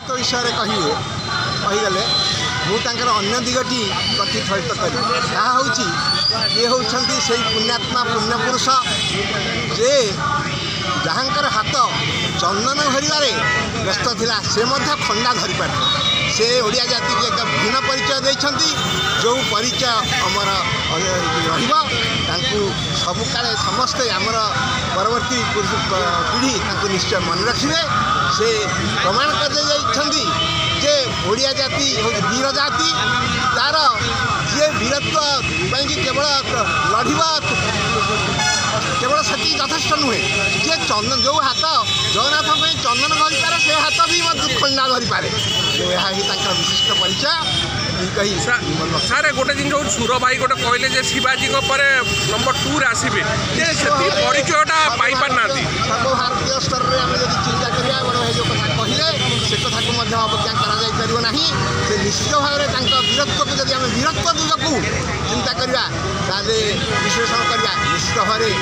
व्यक्तित्व विषय कहीगले मुझे अन्य दिगटी प्रतिफलित करी यहाँ हूँ ये होती से पुण्यात्मा पुण्यपुरुष जे जहाँकर हाथ चंदन धरवे व्यस्त थिला से खंडा धरी पार से ओडिया जाति की एक भिन्न परिचय देइछंती जो परिचय अमर सबु काले समस्ते आमर परवर्ती पीढ़ी निश्चय मन रखिए से प्रमाण कर जे ओडिया जाति वीर जाति तार जे वीरत्व केवल लड़वा केवल से यथेष नुहे जे चंदन जो हाथ जगन्नाथ चंदन धरी पारे से हाथ भी खंडा धरी पारे यह विशिष्ट परिचय कही सारे गोटे जिन जो सुर भाई गोटे कहले शिवाजी नंबर 2 आसबे परिचयटा पाई पार ना सर्वभारतीय स्तर में आम जब चिंता करा बड़ भाई जो कथा कहले से कथा को अवज्ञा कर निश्चित भाव में वीरत्व को जब आम वीरत्व दिग को चिंता करवा विश्लेषण करवा निश्चित भाव में